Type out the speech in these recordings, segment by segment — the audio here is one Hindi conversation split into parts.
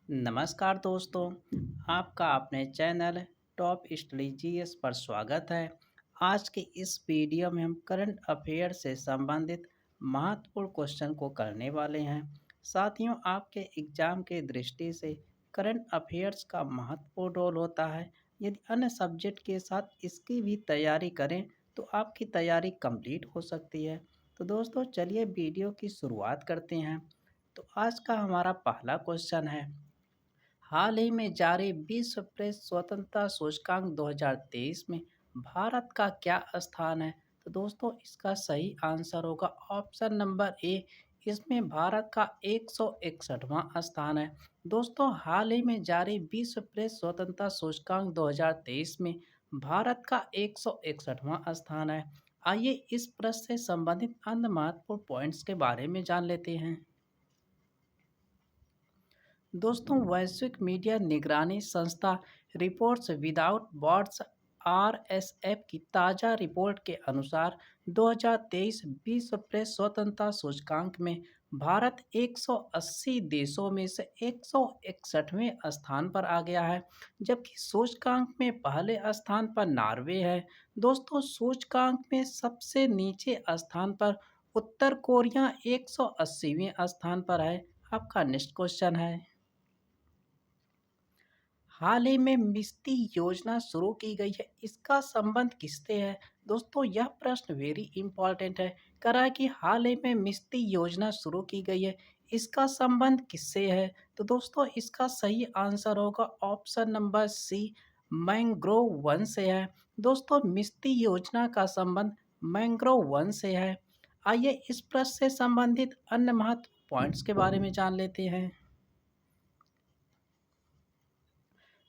नमस्कार दोस्तों, आपका अपने चैनल टॉप स्टडी जीएस पर स्वागत है। आज के इस वीडियो में हम करंट अफेयर से संबंधित महत्वपूर्ण क्वेश्चन को करने वाले हैं। साथियों, आपके एग्जाम के दृष्टि से करंट अफेयर्स का महत्वपूर्ण रोल होता है। यदि अन्य सब्जेक्ट के साथ इसकी भी तैयारी करें तो आपकी तैयारी कंप्लीट हो सकती है। तो दोस्तों, चलिए वीडियो की शुरुआत करते हैं। तो आज का हमारा पहला क्वेश्चन है, हाल ही में जारी विश्व प्रेस स्वतंत्रता सूचकांक 2023 में भारत का क्या स्थान है? तो दोस्तों, इसका सही आंसर होगा ऑप्शन नंबर ए। इसमें भारत का 161वां स्थान है। दोस्तों, हाल ही में जारी विश्व प्रेस स्वतंत्रता सूचकांक 2023 में भारत का 161वां स्थान है। आइए इस प्रश्न से संबंधित अन्य महत्वपूर्ण पॉइंट्स के बारे में जान लेते हैं। दोस्तों, वैश्विक मीडिया निगरानी संस्था रिपोर्ट्स विदाउट बॉर्डर्स आरएसएफ की ताज़ा रिपोर्ट के अनुसार 2023 विश्व प्रेस स्वतंत्रता सूचकांक में भारत 180 देशों में से 161वें स्थान पर आ गया है, जबकि सूचकांक में पहले स्थान पर नॉर्वे है। दोस्तों, सूचकांक में सबसे नीचे स्थान पर उत्तर कोरिया 180वें स्थान पर है। आपका नेक्स्ट क्वेश्चन है, हाल ही में मिस्टी योजना शुरू की गई है, इसका संबंध किससे है? दोस्तों, यह प्रश्न वेरी इंपॉर्टेंट है। कह रहा है कि हाल ही में मिस्टी योजना शुरू की गई है, इसका संबंध किससे है? तो दोस्तों, इसका सही आंसर होगा ऑप्शन नंबर सी, मैंग्रोव वन से है। दोस्तों, मिस्टी योजना का संबंध मैंग्रोव वन से है। आइए इस प्रश्न से संबंधित अन्य महत्व पॉइंट्स के बारे में जान लेते हैं।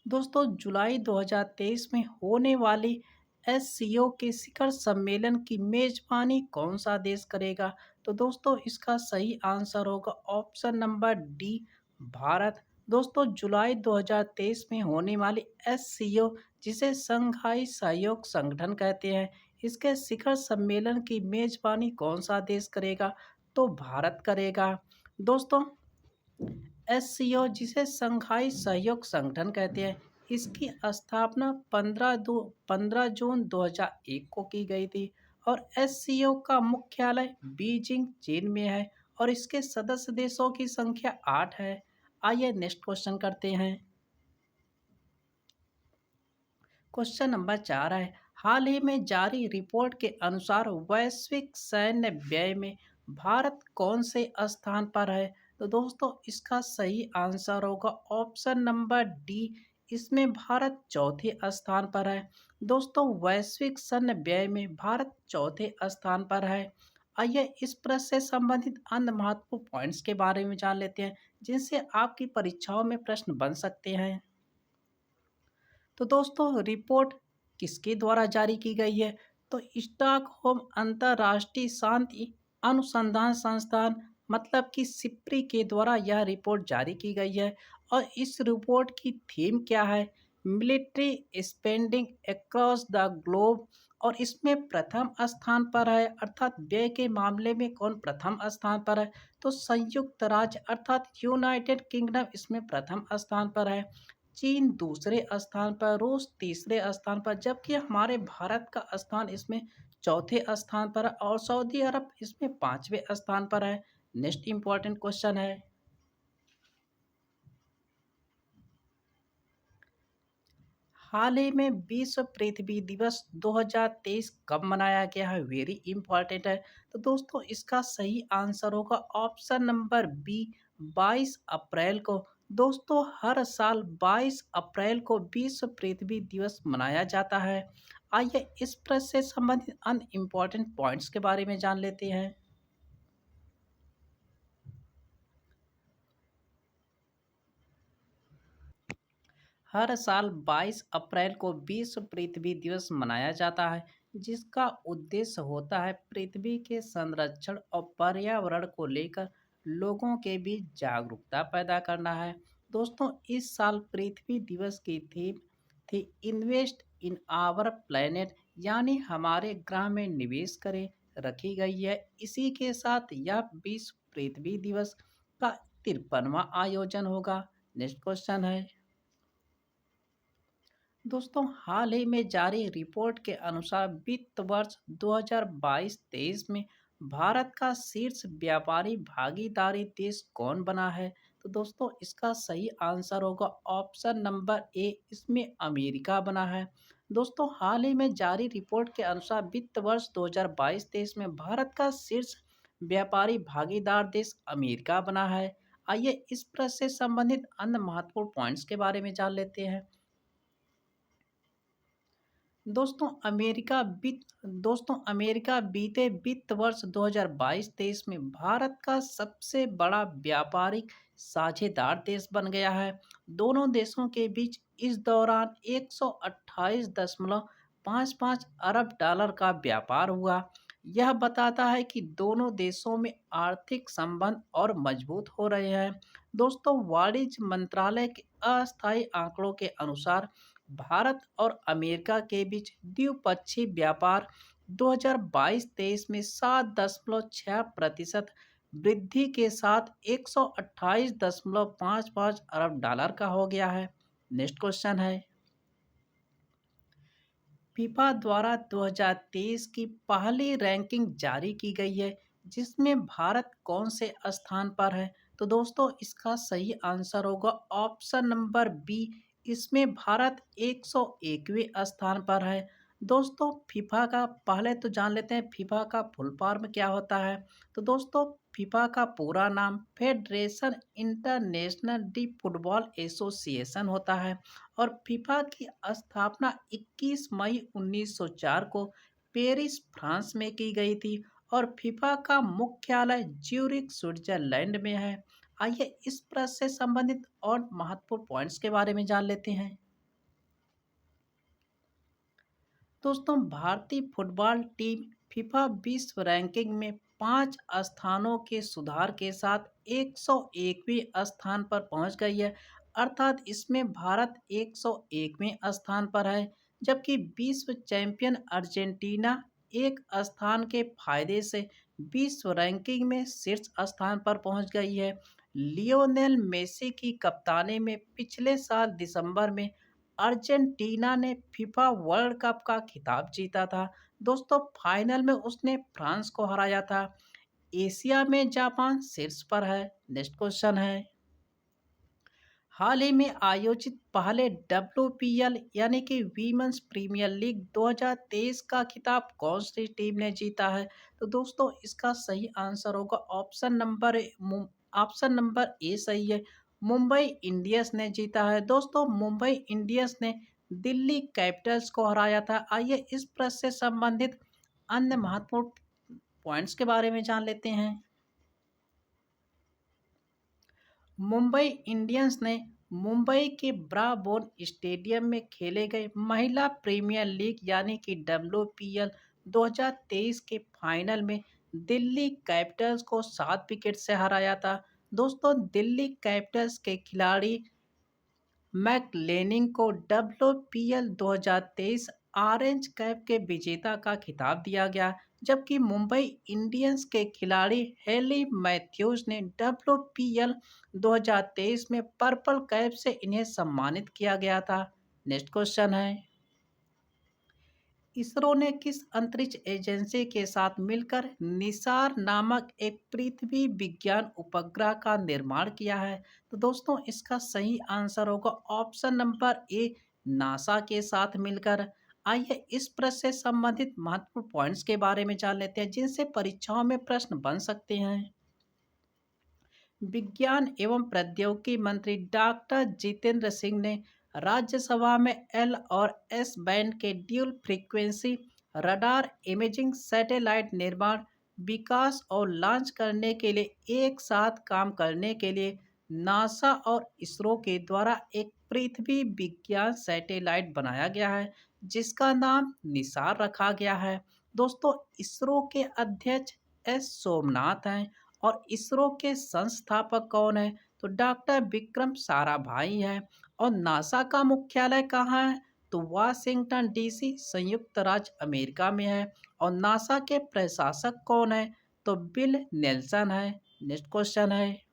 दोस्तों, जुलाई 2023 में होने वाली एससीओ के शिखर सम्मेलन की मेजबानी कौन सा देश करेगा? तो दोस्तों, इसका सही आंसर होगा ऑप्शन नंबर डी, भारत। दोस्तों, जुलाई 2023 में होने वाली एससीओ, जिसे संघाई सहयोग संगठन कहते हैं, इसके शिखर सम्मेलन की मेजबानी कौन सा देश करेगा? तो भारत करेगा। दोस्तों, एससीओ, जिसे शंघाई सहयोग संगठन कहते हैं, इसकी स्थापना 15 जून 2001 को की गई थी और एससीओ का मुख्यालय बीजिंग, चीन में है और इसके सदस्य देशों की संख्या 8 है। आइए नेक्स्ट क्वेश्चन करते हैं। क्वेश्चन नंबर 4 है, हाल ही में जारी रिपोर्ट के अनुसार वैश्विक सैन्य व्यय में भारत कौन से स्थान पर है? तो दोस्तों, इसका सही आंसर होगा ऑप्शन नंबर डी। इसमें भारत चौथे स्थान पर है। दोस्तों, वैश्विक सैन्य व्यय में भारत चौथे स्थान पर है। आइए इस प्रश्न से संबंधित अन्य महत्वपूर्ण पॉइंट्स के बारे में जान लेते हैं, जिनसे आपकी परीक्षाओं में प्रश्न बन सकते हैं। तो दोस्तों, रिपोर्ट किसके द्वारा जारी की गई है? तो स्टॉकहोम अंतर्राष्ट्रीय शांति अनुसंधान संस्थान, मतलब कि सिप्री के द्वारा यह रिपोर्ट जारी की गई है। और इस रिपोर्ट की थीम क्या है? Military spending across the globe. और इसमें प्रथम स्थान पर है, अर्थात व्यय के मामले में कौन प्रथम स्थान पर है? तो संयुक्त राज्य अर्थात यूनाइटेड किंगडम इसमें प्रथम स्थान पर है। चीन दूसरे स्थान पर, रूस तीसरे स्थान पर, जबकि हमारे भारत का स्थान इसमें चौथे स्थान पर है और सऊदी अरब इसमें पांचवें स्थान पर है। नेक्स्ट इंपॉर्टेंट क्वेश्चन है, हाल ही में विश्व पृथ्वी दिवस 2023 कब मनाया गया है? वेरी इंपॉर्टेंट है। तो दोस्तों, इसका सही आंसर होगा ऑप्शन नंबर बी, 22 अप्रैल को। दोस्तों, हर साल 22 अप्रैल को विश्व पृथ्वी दिवस मनाया जाता है। आइए इस प्रश्न से संबंधित अन्य इम्पॉर्टेंट पॉइंट्स के बारे में जान लेते हैं। हर साल 22 अप्रैल को विश्व पृथ्वी दिवस मनाया जाता है, जिसका उद्देश्य होता है पृथ्वी के संरक्षण और पर्यावरण को लेकर लोगों के बीच जागरूकता पैदा करना है। दोस्तों, इस साल पृथ्वी दिवस की थीम थी इन्वेस्ट इन आवर प्लेनेट, यानी हमारे ग्रह में निवेश करें, रखी गई है। इसी के साथ यह विश्व पृथ्वी दिवस का 53वां आयोजन होगा। नेक्स्ट क्वेश्चन है दोस्तों, हाल ही में जारी रिपोर्ट के अनुसार वित्त वर्ष 2022-23 में भारत का शीर्ष व्यापारी भागीदारी देश कौन बना है? तो दोस्तों, इसका सही आंसर होगा ऑप्शन नंबर ए, इसमें अमेरिका बना है। दोस्तों, हाल ही में जारी रिपोर्ट के अनुसार वित्त वर्ष 2022-23 में भारत का शीर्ष व्यापारी भागीदार देश अमेरिका बना है। आइए इस प्रश्न से संबंधित अन्य महत्वपूर्ण पॉइंट्स के बारे में जान लेते हैं। दोस्तों अमेरिका बीते वित्त वर्ष 2022-23 में भारत का सबसे बड़ा व्यापारिक साझेदार देश बन गया है। दोनों देशों के बीच इस दौरान 128.55 अरब डॉलर का व्यापार हुआ। यह बताता है कि दोनों देशों में आर्थिक संबंध और मजबूत हो रहे हैं। दोस्तों, वाणिज्य मंत्रालय के अस्थायी आंकड़ों के अनुसार भारत और अमेरिका के बीच द्विपक्षीय व्यापार 2022-23 में 7.6% वृद्धि के साथ 128.55 अरब डॉलर का हो गया है। नेक्स्ट क्वेश्चन है फीफा द्वारा 2023 की पहली रैंकिंग जारी की गई है जिसमें भारत कौन से स्थान पर है? तो दोस्तों, इसका सही आंसर होगा ऑप्शन नंबर बी, इसमें भारत 101वें स्थान पर है। दोस्तों, फीफा का पहले तो जान लेते हैं फीफा का फुल फॉर्म क्या होता है। तो दोस्तों, फीफा का पूरा नाम federation international D football association होता है और फीफा की स्थापना 21 मई 1904 को पेरिस, फ्रांस में की गई थी और फीफा का मुख्यालय ज्यूरिख, स्विट्जरलैंड में है। आइए इस प्रश्न से संबंधित और महत्वपूर्ण पॉइंट्स के बारे में जान लेते हैं। दोस्तों, भारतीय फुटबॉल टीम फीफा विश्व रैंकिंग में 5 स्थानों के सुधार के साथ 101वें स्थान पर पहुंच गई है। अर्थात इसमें भारत 101वें स्थान पर है, जबकि विश्व चैंपियन अर्जेंटीना एक स्थान के फायदे से विश्व रैंकिंग में शीर्ष स्थान पर पहुंच गई है। लियोनेल मेसी की कप्तानी में पिछले साल दिसंबर में अर्जेंटीना ने फीफा वर्ल्ड कप का खिताब जीता था। दोस्तों, फाइनल में उसने फ्रांस को हराया था। एशिया में जापान शीर्ष पर है। नेक्स्ट क्वेश्चन है हाल ही में आयोजित पहले डब्ल्यूपीएल यानी कि वीमेंस प्रीमियर लीग 2023 का खिताब कौन सी टीम ने जीता है? तो दोस्तों, इसका सही आंसर होगा ऑप्शन नंबर ए सही है। मुंबई इंडियंस ने जीता है। दोस्तों, मुंबई इंडियंस ने दिल्ली कैपिटल्स को हराया था। आइए इस प्रश्न से संबंधित अन्य महत्वपूर्ण पॉइंट्स के बारे में जान लेते हैं। मुंबई इंडियंस ने मुंबई के ब्राबोन स्टेडियम में खेले गए महिला प्रीमियर लीग यानी कि डब्ल्यूपीएल 2023 के फाइनल में दिल्ली कैपिटल्स को 7 विकेट से हराया था। दोस्तों, दिल्ली कैपिटल्स के खिलाड़ी मैकलेनिंग को डब्ल्यूपीएल 2023 ऑरेंज कैप के विजेता का खिताब दिया गया, जबकि मुंबई इंडियंस के खिलाड़ी हेली मैथ्यूज ने डब्ल्यूपीएल 2023 में पर्पल कैप से इन्हें सम्मानित किया गया था। नेक्स्ट क्वेश्चन है इसरो ने किस अंतरिक्ष एजेंसी के साथ मिलकर निसार नामक एक पृथ्वी विज्ञान उपग्रह का निर्माण किया है? तो दोस्तों, इसका सही आंसर होगा ऑप्शन नंबर ए, नासा के साथ मिलकर। आइए इस प्रश्न से संबंधित महत्वपूर्ण पॉइंट्स के बारे में जान लेते हैं जिनसे परीक्षाओं में प्रश्न बन सकते हैं। विज्ञान एवं प्रौद्योगिकी मंत्री डॉक्टर जितेंद्र सिंह ने राज्यसभा में एल और एस बैंड के dual frequency radar imaging satellite निर्माण, विकास और लॉन्च करने के लिए एक साथ काम करने के लिए नासा और इसरो के द्वारा एक पृथ्वी विज्ञान सैटेलाइट बनाया गया है जिसका नाम निसार रखा गया है। दोस्तों, इसरो के अध्यक्ष एस सोमनाथ हैं और इसरो के संस्थापक कौन है? तो डॉक्टर विक्रम साराभाई हैं। और नासा का मुख्यालय कहाँ है? तो वाशिंगटन डीसी, संयुक्त राज्य अमेरिका में है। और नासा के प्रशासक कौन है? तो बिल नेल्सन है। नेक्स्ट क्वेश्चन है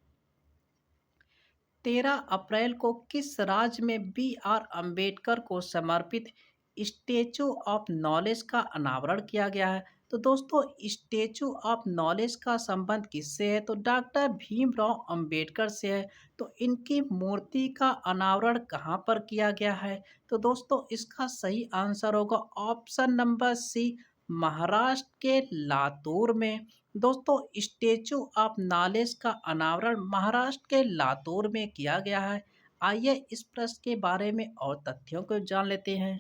13 अप्रैल को किस राज्य में बी आर अम्बेडकर को समर्पित स्टेचू ऑफ नॉलेज का अनावरण किया गया है? तो दोस्तों, स्टेचू ऑफ नॉलेज का संबंध किससे है? तो डॉक्टर भीमराव अंबेडकर से है। तो इनकी मूर्ति का अनावरण कहाँ पर किया गया है? तो दोस्तों, इसका सही आंसर होगा ऑप्शन नंबर सी, महाराष्ट्र के लातूर में। दोस्तों, स्टेचू ऑफ नॉलेज का अनावरण महाराष्ट्र के लातूर में किया गया है। आइए इस प्रश्न के बारे में और तथ्यों को जान लेते हैं।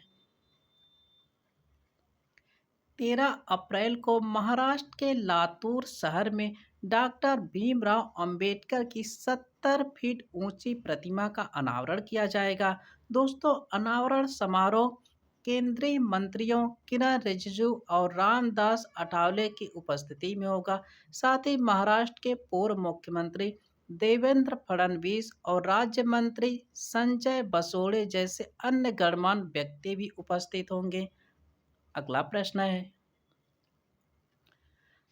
13 अप्रैल को महाराष्ट्र के लातूर शहर में डॉक्टर भीमराव अंबेडकर की 70 फीट ऊंची प्रतिमा का अनावरण किया जाएगा। दोस्तों, अनावरण समारोह केंद्रीय मंत्रियों किरण रिजिजू और रामदास अठावले की उपस्थिति में होगा। साथ ही महाराष्ट्र के पूर्व मुख्यमंत्री देवेंद्र फडणवीस और राज्य मंत्री संजय बसोड़े जैसे अन्य गणमान्य व्यक्ति भी उपस्थित होंगे। अगला प्रश्न है,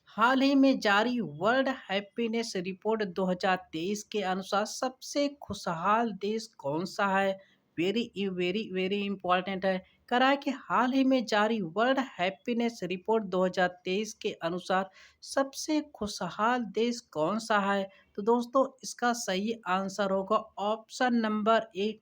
हाल ही में जारी वर्ल्ड हैप्पीनेस रिपोर्ट 2023 के अनुसार सबसे खुशहाल देश कौन सा है? वेरी वेरी वेरी इंपॉर्टेंट है। कह रहा है कि हाल ही में जारी वर्ल्ड हैप्पीनेस रिपोर्ट 2023 के अनुसार सबसे खुशहाल देश कौन सा है? तो दोस्तों, इसका सही आंसर होगा ऑप्शन नंबर ए,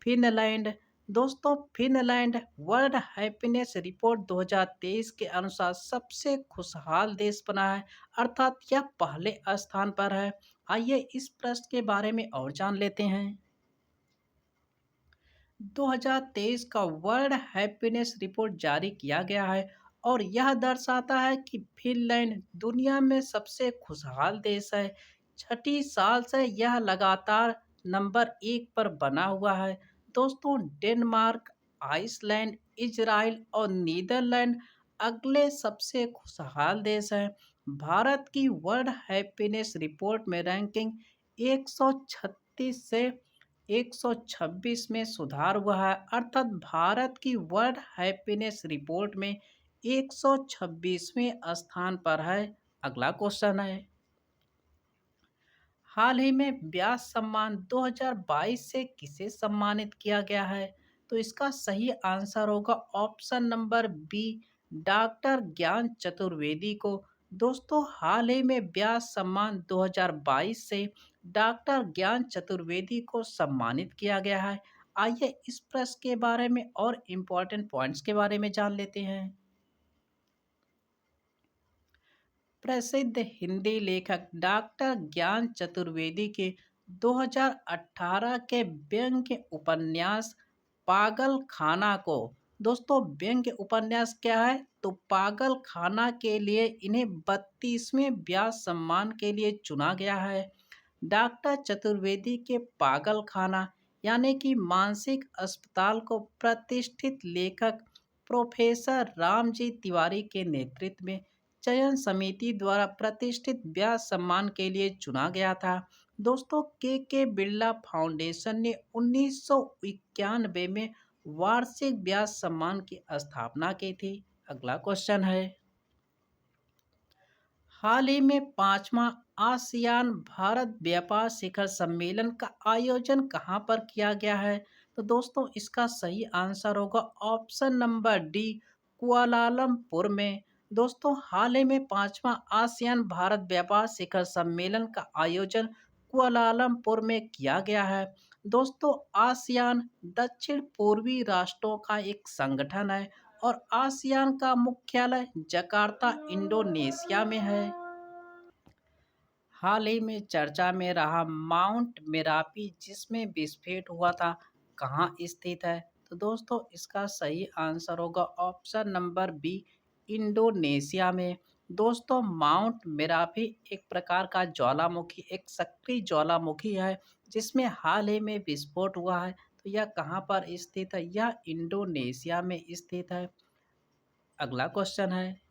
फिनलैंड। दोस्तों, फिनलैंड वर्ल्ड हैप्पीनेस रिपोर्ट 2023 के अनुसार सबसे खुशहाल देश बना है, अर्थात यह पहले स्थान पर है। आइए इस प्रश्न के बारे में और जान लेते हैं। 2023 का वर्ल्ड हैप्पीनेस रिपोर्ट जारी किया गया है और यह दर्शाता है कि फिनलैंड दुनिया में सबसे खुशहाल देश है। छठी साल से यह लगातार नंबर 1 पर बना हुआ है। दोस्तों, डेनमार्क, आइसलैंड, इजराइल और नीदरलैंड अगले सबसे खुशहाल देश हैं। भारत की वर्ल्ड हैप्पीनेस रिपोर्ट में रैंकिंग 136 से 126 में सुधार हुआ है, अर्थात भारत की वर्ल्ड हैप्पीनेस रिपोर्ट में 126वें स्थान पर है। अगला क्वेश्चन है, हाल ही में व्यास सम्मान 2022 से किसे सम्मानित किया गया है? तो इसका सही आंसर होगा ऑप्शन नंबर बी, डॉक्टर ज्ञान चतुर्वेदी को। दोस्तों, हाल ही में व्यास सम्मान 2022 से डॉक्टर ज्ञान चतुर्वेदी को सम्मानित किया गया है। आइए इस प्रश्न के बारे में और इम्पोर्टेंट पॉइंट्स के बारे में जान लेते हैं। प्रसिद्ध हिंदी लेखक डॉक्टर ज्ञान चतुर्वेदी के 2018 के व्यंग्य उपन्यास पागल खाना को, दोस्तों व्यंग्य उपन्यास क्या है? तो पागल खाना के लिए इन्हें 32वें व्यास सम्मान के लिए चुना गया है। डॉक्टर चतुर्वेदी के पागल खाना यानी कि मानसिक अस्पताल को प्रतिष्ठित लेखक प्रोफेसर रामजी तिवारी के नेतृत्व में चयन समिति द्वारा प्रतिष्ठित व्यास सम्मान के लिए चुना गया था। दोस्तों, के बिरला फाउंडेशन ने 1991 में वार्षिक व्यास सम्मान की स्थापना की थी। अगला क्वेश्चन है, हाल ही में 5वां आसियान भारत व्यापार शिखर सम्मेलन का आयोजन कहाँ पर किया गया है? तो दोस्तों, इसका सही आंसर होगा ऑप्शन नंबर डी, कुआलालंपुर में। दोस्तों, हाल ही में 5वां आसियान भारत व्यापार शिखर सम्मेलन का आयोजन कुआलालंपुर में किया गया है। दोस्तों, आसियान दक्षिण पूर्वी राष्ट्रों का एक संगठन है और आसियान का मुख्यालय जकार्ता, इंडोनेशिया में है। हाल ही में चर्चा में रहा माउंट मेरापी जिसमें विस्फोट हुआ था, कहाँ स्थित है? तो दोस्तों, इसका सही आंसर होगा ऑप्शन नंबर बी, इंडोनेशिया में। दोस्तों, माउंट मेरापी एक प्रकार का ज्वालामुखी, एक सक्रिय ज्वालामुखी है जिसमें हाल ही में विस्फोट हुआ है। तो यह कहाँ पर स्थित है? यह इंडोनेशिया में स्थित है। अगला क्वेश्चन है,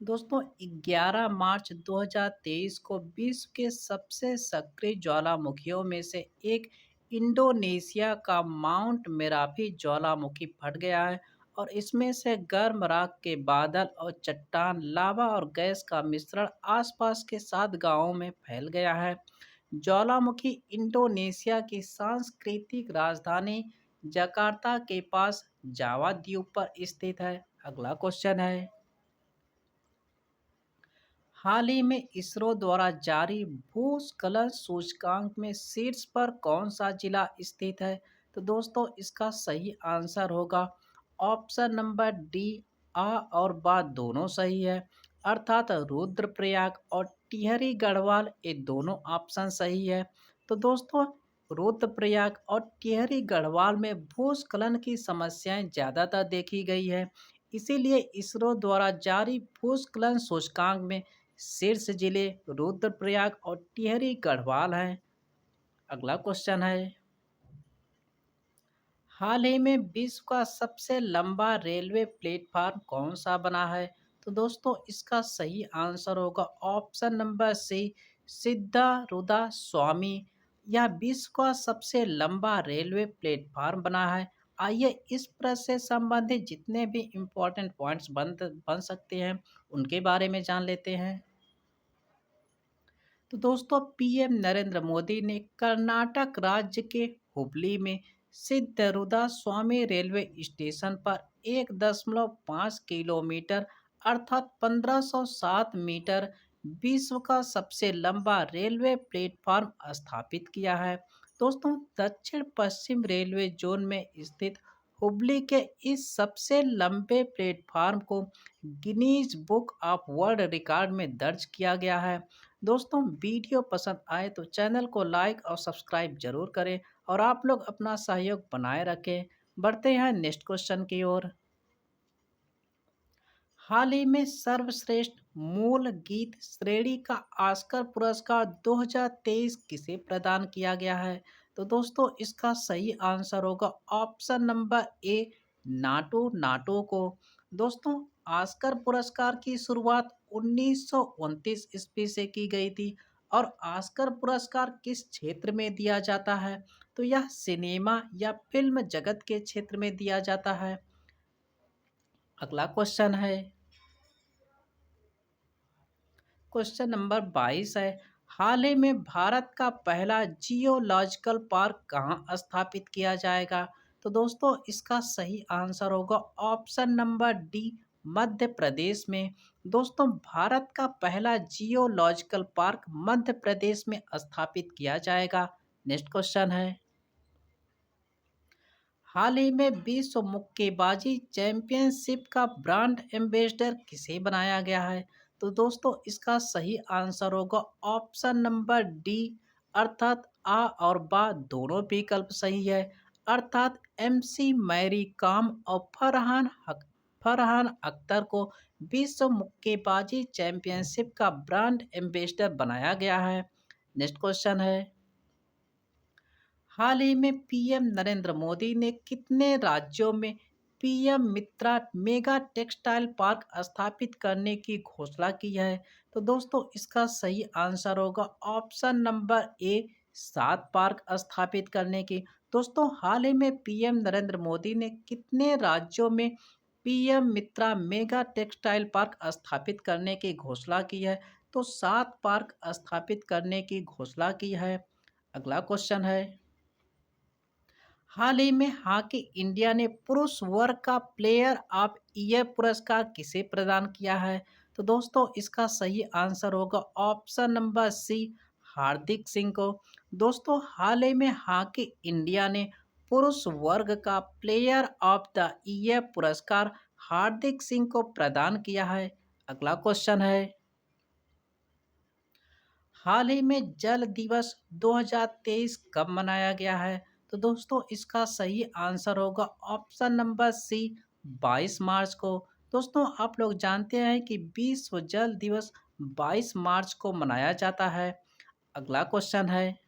दोस्तों 11 मार्च 2023 को विश्व के सबसे सक्रिय ज्वालामुखियों में से एक इंडोनेशिया का माउंट मेरापी ज्वालामुखी फट गया है और इसमें से गर्म राख के बादल और चट्टान, लावा और गैस का मिश्रण आसपास के 7 गांवों में फैल गया है। ज्वालामुखी इंडोनेशिया की सांस्कृतिक राजधानी जकार्ता के पास जावा द्वीप पर स्थित है। अगला क्वेश्चन है, हाल ही में इसरो द्वारा जारी भूस्खलन सूचकांक में शीर्ष पर कौन सा जिला स्थित है? तो दोस्तों इसका सही आंसर होगा ऑप्शन नंबर डी, आ और बा दोनों सही है। अर्थात रुद्रप्रयाग और टिहरी गढ़वाल ये दोनों ऑप्शन सही है। तो दोस्तों रुद्रप्रयाग और टिहरी गढ़वाल में भूस्खलन की समस्याएं ज़्यादातर देखी गई है। इसीलिए इसरो द्वारा जारी भूस्खलन सूचकांक में शीर्ष जिले रुद्रप्रयाग और टिहरी गढ़वाल हैं। अगला क्वेश्चन है, हाल ही में विश्व का सबसे लंबा रेलवे प्लेटफार्म कौन सा बना है? तो दोस्तों इसका सही आंसर होगा ऑप्शन नंबर सी, सिद्धारूढ़ा स्वामी। यह विश्व का सबसे लंबा रेलवे प्लेटफार्म बना है। आइए इस प्रश्न से संबंधित जितने भी इम्पोर्टेंट पॉइंट्स बन सकते हैं उनके बारे में जान लेते हैं। तो दोस्तों पीएम नरेंद्र मोदी ने कर्नाटक राज्य के हुबली में सिद्धरूदा स्वामी रेलवे स्टेशन पर 1.5 किलोमीटर अर्थात 1507 मीटर विश्व का सबसे लंबा रेलवे प्लेटफार्म स्थापित किया है। दोस्तों दक्षिण पश्चिम रेलवे जोन में स्थित हुबली के इस सबसे लंबे प्लेटफार्म को Guinness book of world record में दर्ज किया गया है। दोस्तों वीडियो पसंद आए तो चैनल को लाइक और सब्सक्राइब जरूर करें और आप लोग अपना सहयोग बनाए रखें। बढ़ते हैं नेक्स्ट क्वेश्चन की ओर। हाल ही में सर्वश्रेष्ठ मूल गीत श्रेणी का ऑस्कर पुरस्कार 2023 किसे प्रदान किया गया है? तो दोस्तों इसका सही आंसर होगा ऑप्शन नंबर ए, नाटू नाटू को। दोस्तों ऑस्कर पुरस्कार की शुरुआत 1929 ईस्वी से की गई थी और ऑस्कर पुरस्कार किस क्षेत्र में दिया जाता है? तो यह सिनेमा या फिल्म जगत के क्षेत्र में दिया जाता है। अगला क्वेश्चन है, क्वेश्चन नंबर 22 है, हाल ही में भारत का पहला जियोलॉजिकल पार्क कहाँ स्थापित किया जाएगा? तो दोस्तों इसका सही आंसर होगा option number D, Madhya Pradesh में। दोस्तों भारत का पहला जियोलॉजिकल पार्क मध्य प्रदेश में स्थापित किया जाएगा। नेक्स्ट क्वेश्चन है, हाल ही में विश्व मुक्केबाजी चैंपियनशिप का ब्रांड एम्बेसडर किसे बनाया गया है? तो दोस्तों इसका सही आंसर होगा ऑप्शन नंबर डी, अर्थात आ और बा दोनों विकल्प सही है। अर्थात एमसी मैरी कॉम और फरहान अख्तर को विश्व मुक्केबाजी चैंपियनशिप का ब्रांड एम्बेसडर बनाया गया है। नेक्स्ट क्वेश्चन है, हाल ही में पीएम नरेंद्र मोदी ने कितने राज्यों में पीएम मित्रा मेगा टेक्सटाइल पार्क स्थापित करने की घोषणा की है? तो दोस्तों इसका सही आंसर होगा ऑप्शन नंबर ए, 7 पार्क स्थापित करने की। दोस्तों हाल ही में पीएम नरेंद्र मोदी ने कितने राज्यों में पीएम मित्रा मेगा टेक्सटाइल पार्क स्थापित करने की घोषणा की है? तो 7 पार्क स्थापित करने की घोषणा की है। अगला क्वेश्चन है, हाल ही में हॉकी इंडिया ने पुरुष वर्ग का प्लेयर ऑफ ईयर पुरस्कार किसे प्रदान किया है? तो दोस्तों इसका सही आंसर होगा ऑप्शन नंबर सी, हार्दिक सिंह को। दोस्तों हाल ही में हॉकी इंडिया ने पुरुष वर्ग का प्लेयर ऑफ द ईयर पुरस्कार हार्दिक सिंह को प्रदान किया है। अगला क्वेश्चन है, हाल ही में जल दिवस 2023 कब मनाया गया है? तो दोस्तों इसका सही आंसर होगा ऑप्शन नंबर सी, 22 मार्च को। दोस्तों आप लोग जानते हैं कि विश्व जल दिवस 22 मार्च को मनाया जाता है। अगला क्वेश्चन है,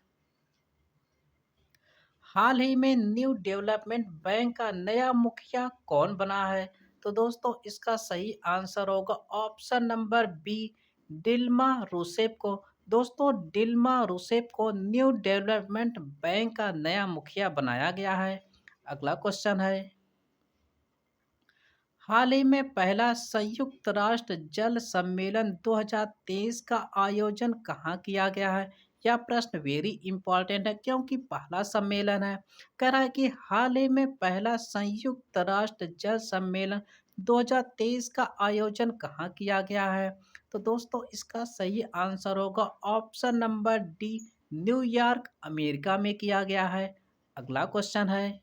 हाल ही में न्यू डेवलपमेंट बैंक का नया मुखिया कौन बना है? तो दोस्तों इसका सही आंसर होगा option number B, Dilma Rousseff को। दोस्तों डिल्मा रूसेफ को न्यू डेवलपमेंट बैंक का नया मुखिया बनाया गया है। अगला क्वेश्चन है, हाल ही में पहला संयुक्त राष्ट्र जल सम्मेलन 2023 का आयोजन कहाँ किया गया है? यह प्रश्न वेरी इंपॉर्टेंट है क्योंकि पहला सम्मेलन है। कह रहा है कि हाल ही में पहला संयुक्त राष्ट्र जल सम्मेलन 2023 का आयोजन कहाँ किया गया है? तो दोस्तों इसका सही आंसर होगा option number D, New York America में किया गया है। अगला क्वेश्चन है,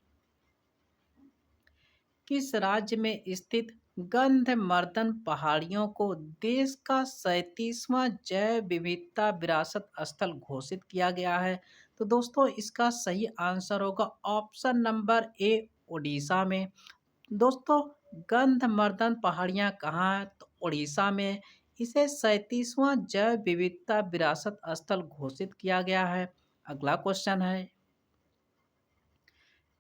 किस राज्य में स्थित गंधमार्दन पहाड़ियों को देश का 37वां जैव विविधता विरासत स्थल घोषित किया गया है? तो दोस्तों इसका सही आंसर होगा ऑप्शन नंबर ए, उड़ीसा में। दोस्तों गंधमार्दन पहाड़ियाँ कहाँ हैं? तो उड़ीसा में है। इसे 37वां जैव विविधता विरासत स्थल घोषित किया गया है। अगला क्वेश्चन है,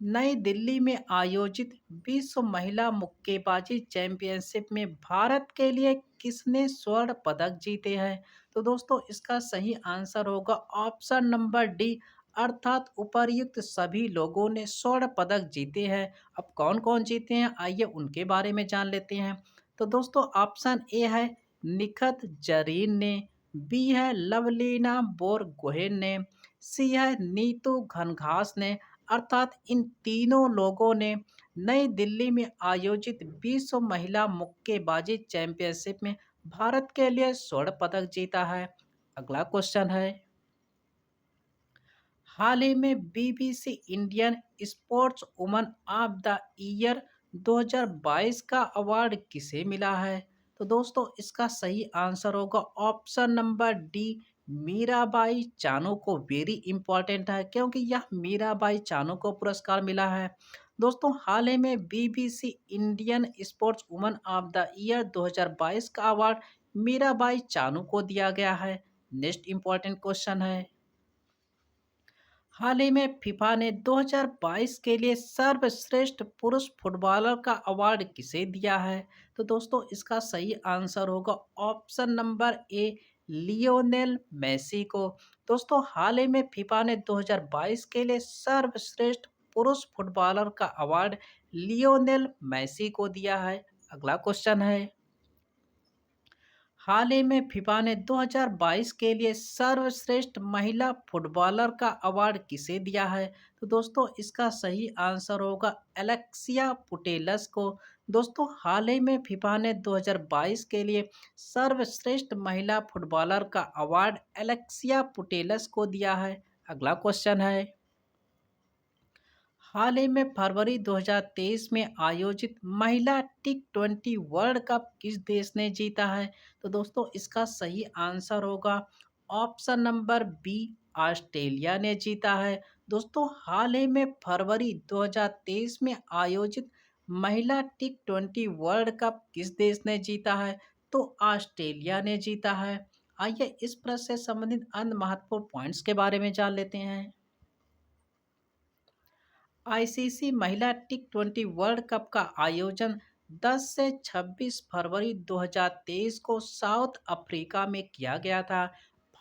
नई दिल्ली में आयोजित विश्व महिला मुक्केबाजी चैंपियनशिप में भारत के लिए किसने स्वर्ण पदक जीते हैं? तो दोस्तों इसका सही आंसर होगा ऑप्शन नंबर डी, अर्थात उपर्युक्त सभी लोगों ने स्वर्ण पदक जीते हैं। अब कौन कौन जीते हैं आइए उनके बारे में जान लेते हैं। तो दोस्तों ऑप्शन ए है निखत जरीन ने, बी है लवलीना बोरगोहेन ने, सी है नीतू घनघास ने, अर्थात इन तीनों लोगों ने नई दिल्ली में आयोजित विश्व महिला मुक्केबाजी चैंपियनशिप में भारत के लिए स्वर्ण पदक जीता है। अगला क्वेश्चन है, हाल ही में BBC Indian sports woman of the year 2022 का अवार्ड किसे मिला है? तो दोस्तों इसका सही आंसर होगा option number D, Mirabai Chanu को। वेरी इंपॉर्टेंट है क्योंकि यह मीराबाई चानू को पुरस्कार मिला है। दोस्तों हाल ही में BBC Indian sports woman of the year 2022 का अवार्ड मीराबाई चानू को दिया गया है। नेक्स्ट इंपॉर्टेंट क्वेश्चन है, हाल ही में फीफा ने 2022 के लिए सर्वश्रेष्ठ पुरुष फुटबॉलर का अवार्ड किसे दिया है? तो दोस्तों इसका सही आंसर होगा option number A, Lionel Messi को। दोस्तों हाल ही में फीफा ने 2022 के लिए सर्वश्रेष्ठ पुरुष फुटबॉलर का अवार्ड लियोनेल मेसी को दिया है। अगला क्वेश्चन है, हाल ही में फीफा ने 2022 के लिए सर्वश्रेष्ठ महिला फुटबॉलर का अवार्ड किसे दिया है? तो दोस्तों इसका सही आंसर होगा एलेक्सिया पुटेलस को। दोस्तों हाल ही में फीफा ने 2022 के लिए सर्वश्रेष्ठ महिला फुटबॉलर का अवार्ड एलेक्सिया पुटेलस को दिया है। अगला क्वेश्चन है, हाल ही में फरवरी 2023 में आयोजित महिला टी20 वर्ल्ड कप किस देश ने जीता है? तो दोस्तों इसका सही आंसर होगा ऑप्शन नंबर बी, ऑस्ट्रेलिया ने जीता है। दोस्तों हाल ही में फरवरी 2023 में आयोजित महिला टी20 वर्ल्ड कप किस देश ने जीता है? तो ऑस्ट्रेलिया ने जीता है। आइए इस प्रश्न से संबंधित अन्य महत्वपूर्ण पॉइंट्स के बारे में जान लेते हैं। आईसीसी महिला टी20 वर्ल्ड कप का आयोजन 10 से 26 फरवरी 2023 को साउथ अफ्रीका में किया गया था।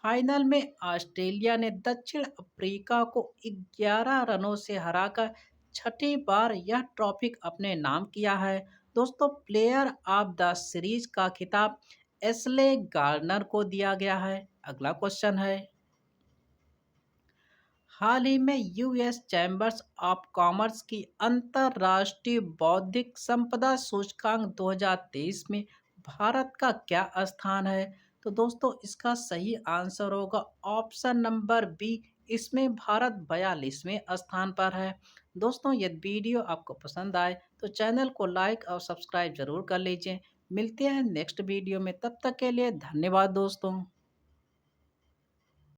फाइनल में ऑस्ट्रेलिया ने दक्षिण अफ्रीका को 11 रनों से हराकर छठी बार यह ट्रॉफी अपने नाम किया है। दोस्तों प्लेयर ऑफ द सीरीज का खिताब एस्ले गार्नर को दिया गया है। अगला क्वेश्चन है, हाल ही में यूएस चैम्बर्स ऑफ कॉमर्स की अंतर्राष्ट्रीय बौद्धिक संपदा सूचकांक 2023 में भारत का क्या स्थान है? तो दोस्तों इसका सही आंसर होगा ऑप्शन नंबर बी, इसमें भारत 42वें स्थान पर है। दोस्तों यदि वीडियो आपको पसंद आए तो चैनल को लाइक और सब्सक्राइब जरूर कर लीजिए। मिलते हैं नेक्स्ट वीडियो में, तब तक के लिए धन्यवाद दोस्तों।